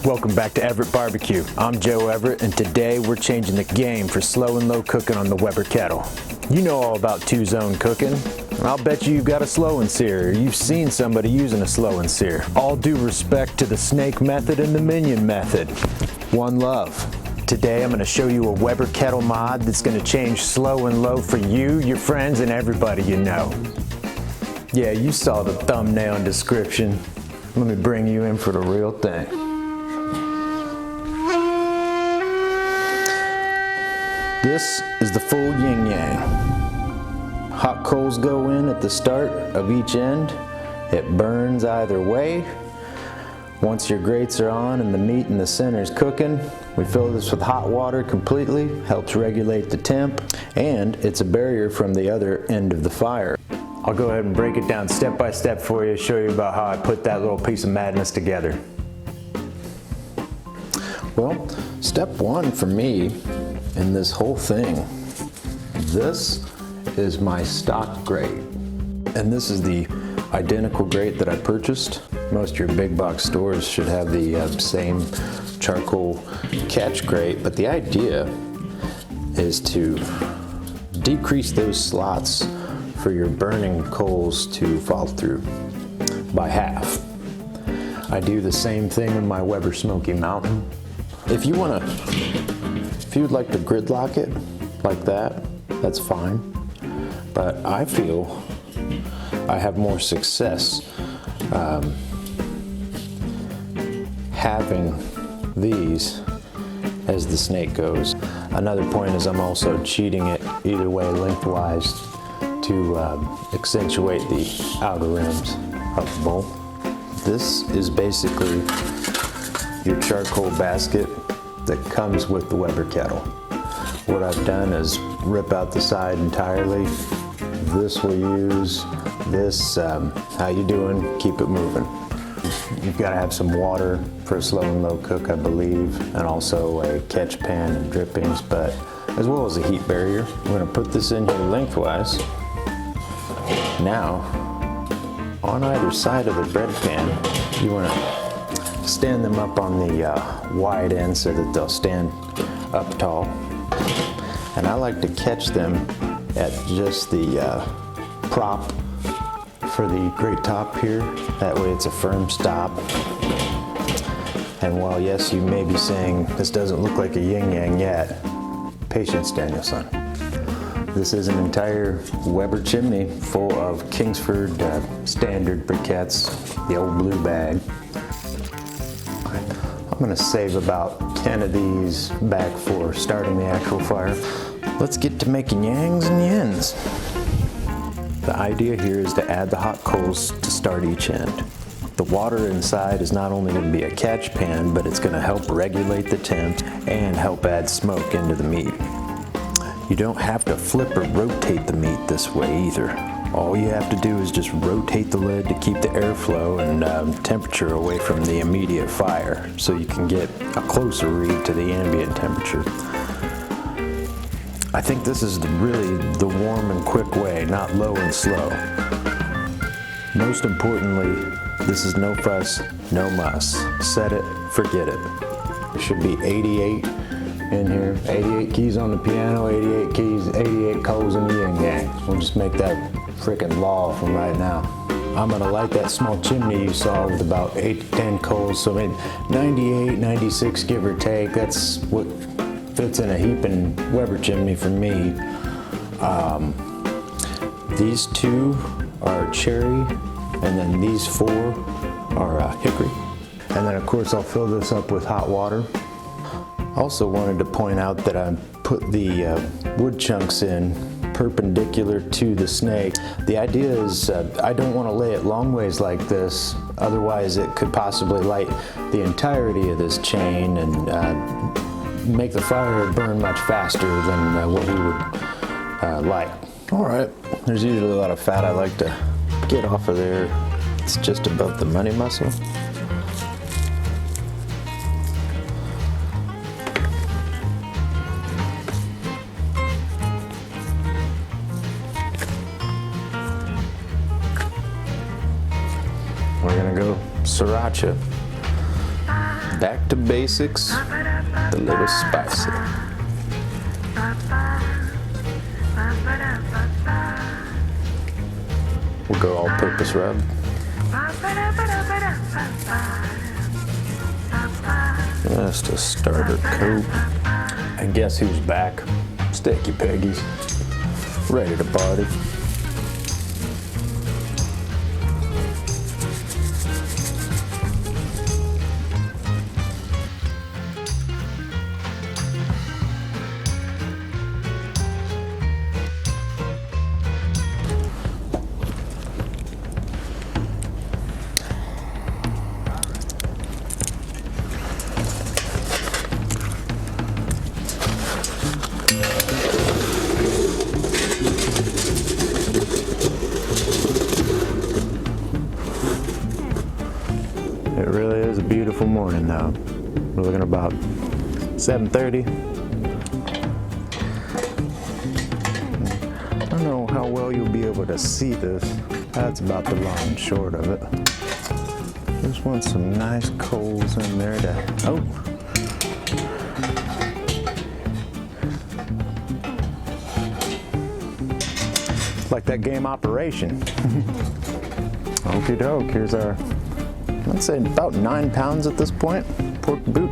Welcome back to Everett Barbecue. I'm Joe Everett, and today we're changing the game for slow and low cooking on the Weber Kettle. You know all about two-zone cooking. I'll bet you've got a slow and sear, or you've seen somebody using a slow and sear. All due respect to the snake method and the minion method. One love. Today I'm going to show you a Weber Kettle mod that's going to change slow and low for you, your friends, and everybody you know. Yeah, you saw the thumbnail and description. Let me bring you in for the real thing. This is the full yin-yang. Hot coals go in at the start of each end. It burns either way. Once your grates are on and the meat in the center is cooking, we fill this with hot water completely, helps regulate the temp, and it's a barrier from the other end of the fire. I'll go ahead and break it down step by step for you, show you about how I put that little piece of madness together. Well, step one for me in this whole thing, this is my stock grate. And this is the identical grate that I purchased. Most of your big box stores should have the same charcoal catch grate, but the idea is to decrease those slots for your burning coals to fall through by half. I do the same thing in my Weber Smoky Mountain. If you would like to gridlock it like that, that's fine. But I feel I have more success having these as the snake goes. Another point is I'm also cheating it either way lengthwise to accentuate the outer rims of the bowl. This is basically your charcoal basket that comes with the Weber Kettle. What I've done is rip out the side entirely. This we'll use. This, how you doing? Keep it moving. You've got to have some water for a slow and low cook, I believe, and also a catch pan and drippings, but as well as a heat barrier. I'm going to put this in here lengthwise. Now, on either side of the bread pan, you want to stand them up on the wide end so that they'll stand up tall. And I like to catch them at just the prop for the grate top here. That way it's a firm stop. And while yes, you may be saying this doesn't look like a yin-yang yet, patience, Danielson. This is an entire Weber chimney full of Kingsford standard briquettes, the old blue bag. I'm going to save about 10 of these back for starting the actual fire. Let's get to making yangs and yins. The idea here is to add the hot coals to start each end. The water inside is not only going to be a catch pan, but it's going to help regulate the temp and help add smoke into the meat. You don't have to flip or rotate the meat this way either. All you have to do is just rotate the lid to keep the airflow and temperature away from the immediate fire so you can get a closer read to the ambient temperature. I think this is really the warm and quick way, not low and slow. Most importantly, this is no fuss, no muss. Set it, forget it. There should be 88 in here, 88 keys on the piano, 88 keys, 88 coals in the yin-yang. We'll just make that frickin' law from right now. I'm gonna light that small chimney you saw with about 8 to 10 coals, so maybe 98, 96 give or take. That's what fits in a heaping Weber chimney for me. These two are cherry, and then these 4 are hickory. And then of course I'll fill this up with hot water. Also wanted to point out that I put the wood chunks in perpendicular to the snake. The idea is I don't want to lay it long ways like this, otherwise it could possibly light the entirety of this chain and make the fire burn much faster than what we would like. Alright, there's usually a lot of fat I like to get off of there. It's just above the money muscle. We're gonna go Sriracha. Back to basics, a little spicy. We'll go all-purpose rub. Just a starter coat. And guess who's back? Sticky Piggy's. Ready to party. It really is a beautiful morning though. We're looking about 7:30. I don't know how well you'll be able to see this. That's about the long and short of it. Just want some nice coals in there to, oh. Like that game Operation. Okie doke, here's our, I'd say about 9 pounds at this point, pork boot.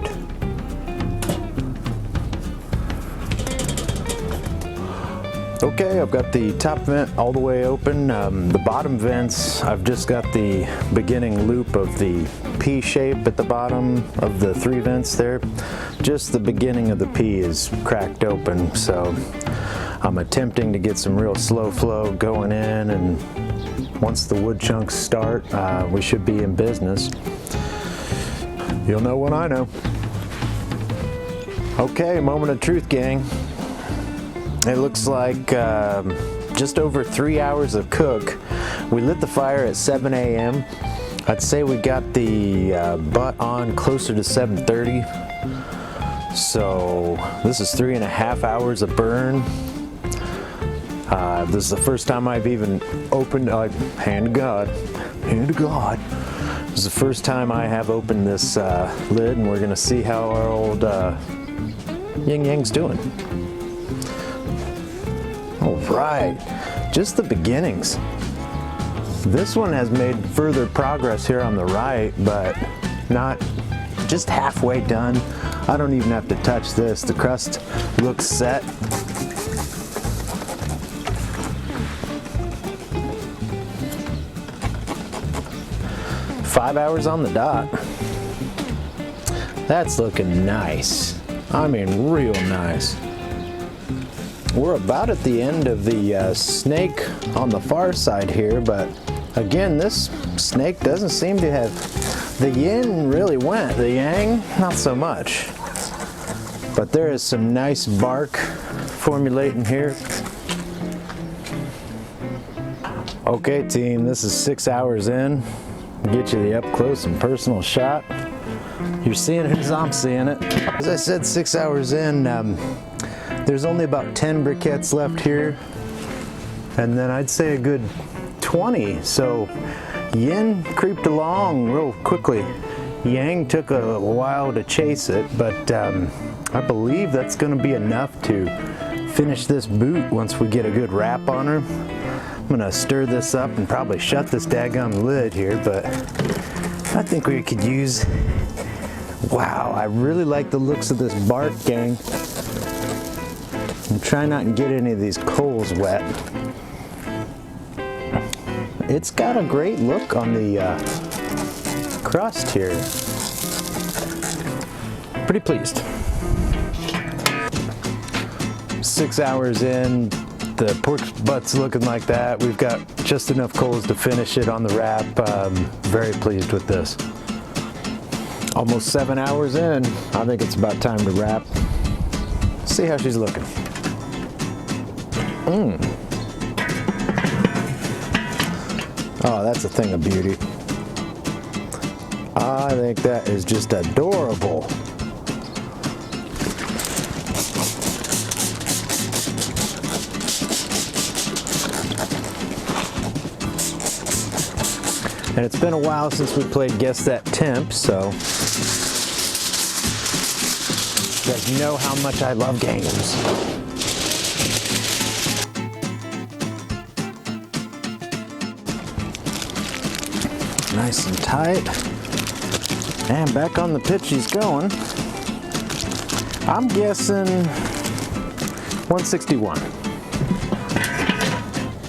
Okay, I've got the top vent all the way open. The bottom vents, I've just got the beginning loop of the P shape at the bottom of the 3 vents there. Just the beginning of the P is cracked open, so I'm attempting to get some real slow flow going in, and once the wood chunks start, we should be in business. You'll know when I know. Okay, moment of truth, gang. It looks like just over 3 hours of cook. We lit the fire at 7 a.m. I'd say we got the butt on closer to 7:30. So this is 3.5 hours of burn. This is the first time I've even opened, hand to God, hand to God. This is the first time I have opened this lid, and we're gonna see how our old Yin-Yang's doing. All right, just the beginnings. This one has made further progress here on the right, but not just halfway done. I don't even have to touch this. The crust looks set. Five hours on the dot. That's looking nice. I mean, real nice. We're about at the end of the snake on the far side here, but again, this snake doesn't seem to have, the yin really went, the yang, not so much. But there is some nice bark formulating here. Okay, team, this is 6 hours in. Get you the up close and personal shot. You're seeing it as I'm seeing it. As I said, 6 hours in, there's only about 10 briquettes left here, and then I'd say a good 20. So yin creeped along real quickly. Yang took a while to chase it, but I believe that's going to be enough to finish this boot once we get a good wrap on her. I'm going to stir this up and probably shut this daggum lid here, but I think we could use, wow, I really like the looks of this bark, gang. And try not to get any of these coals wet. It's got a great look on the crust here. Pretty pleased. 6 hours in, the pork butt's looking like that. We've got just enough coals to finish it on the wrap. Very pleased with this. Almost 7 hours in, I think it's about time to wrap. See how she's looking. Oh, that's a thing of beauty. I think that is just adorable. And it's been a while since we played Guess That Temp, so You guys know how much I love ginghams. Nice and tight. And back on the pitch he's going. I'm guessing 161.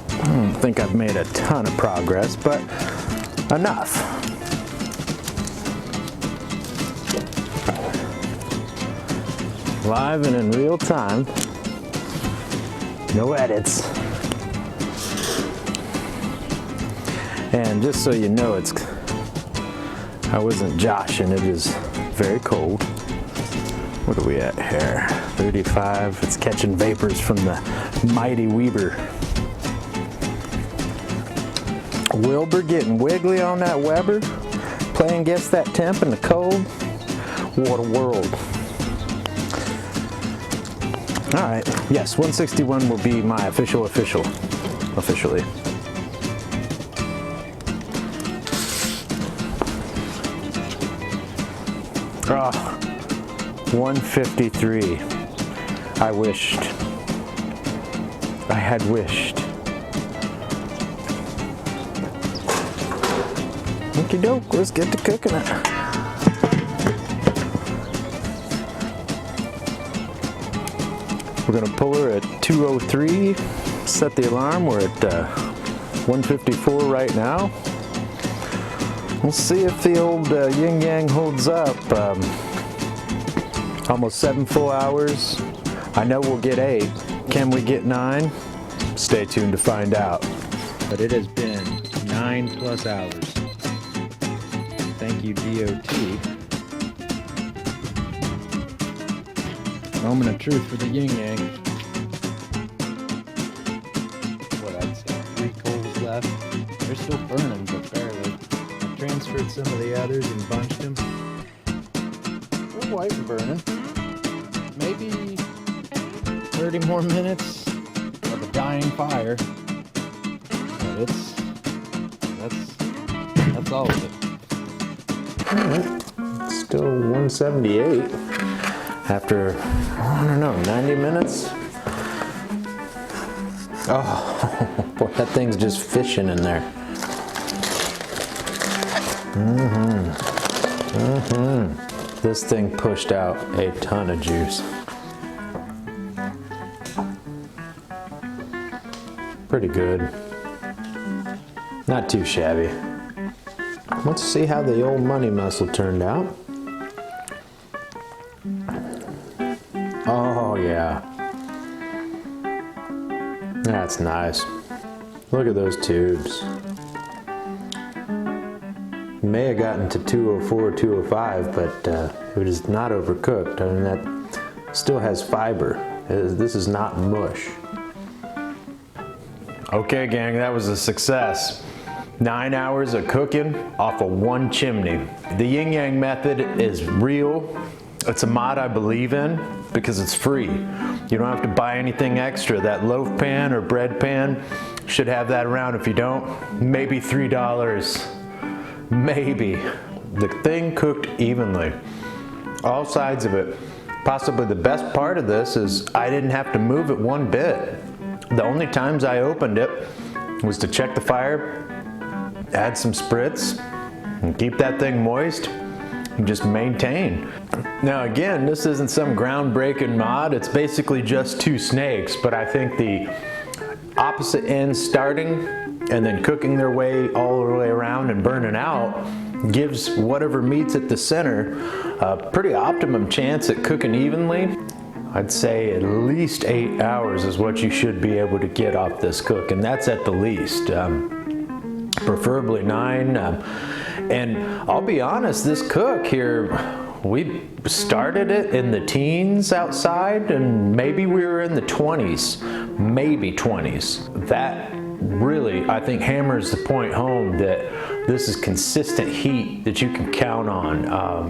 I don't think I've made a ton of progress, but enough. Live and in real time. No edits. And just so you know, I wasn't joshing, it is very cold. What are we at here? 35, it's catching vapors from the mighty Weber. Wilbur getting wiggly on that Weber, playing against that temp in the cold. What a world. All right, yes, 161 will be my officially. Oh, 153. I wished. I had wished. Okie doke, let's get to cooking it. We're gonna pull her at 203, set the alarm. We're at 154 right now. We'll see if the old yin-yang holds up. Almost 7 full hours. I know we'll get 8. Can we get 9? Stay tuned to find out. But it has been 9+ hours. Thank you, DOT. Moment of truth for the yin-yang. What, I'd say 3 coals left. They're still burning, but barely. I transferred some of the others and bunched them. They're white and burning. Maybe 30 more minutes of a dying fire. But that's all of it. Alright, still 178 after, I don't know, 90 minutes? Oh, boy, that thing's just fishing in there. This thing pushed out a ton of juice. Pretty good. Not too shabby. Let's see how the old money muscle turned out. Oh yeah. That's nice. Look at those tubes. May have gotten to 204, 205, but it is not overcooked. I mean, that still has fiber. This is not mush. Okay, gang, that was a success. 9 hours of cooking off of 1 chimney. The Yin-Yang Method is real. It's a mod I believe in because it's free. You don't have to buy anything extra. That loaf pan or bread pan should have that around. If you don't, maybe $3. Maybe. The thing cooked evenly. All sides of it. Possibly the best part of this is I didn't have to move it one bit. The only times I opened it was to check the fire, add some Spritz, and keep that thing moist, and just maintain. Now again, this isn't some groundbreaking mod, it's basically just 2 snakes, but I think the opposite ends starting and then cooking their way all the way around and burning out gives whatever meat's at the center a pretty optimum chance at cooking evenly. I'd say at least 8 hours is what you should be able to get off this cook, and that's at the least. Preferably 9. And I'll be honest, this cook here, we started it in the teens outside, and maybe we were in the 20s, maybe 20s. That really, I think, hammers the point home that this is consistent heat that you can count on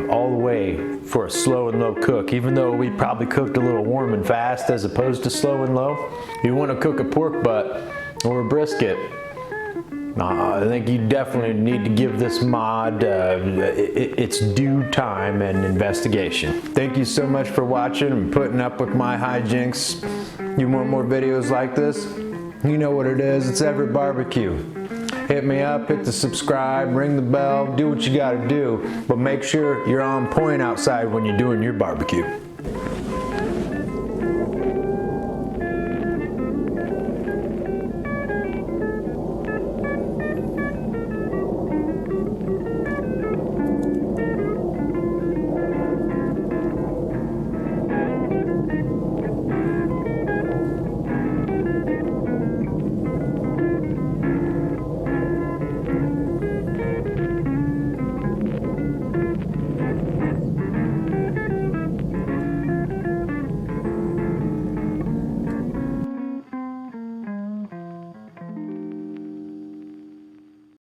all the way for a slow and low cook. Even though we probably cooked a little warm and fast as opposed to slow and low, you want to cook a pork butt or a brisket, I think you definitely need to give this mod its due time and investigation. Thank you so much for watching and putting up with my hijinks. You want more videos like this? You know what it is, it's Everett Barbecue. Hit me up, hit the subscribe, ring the bell, do what you gotta do, but make sure you're on point outside when you're doing your barbecue.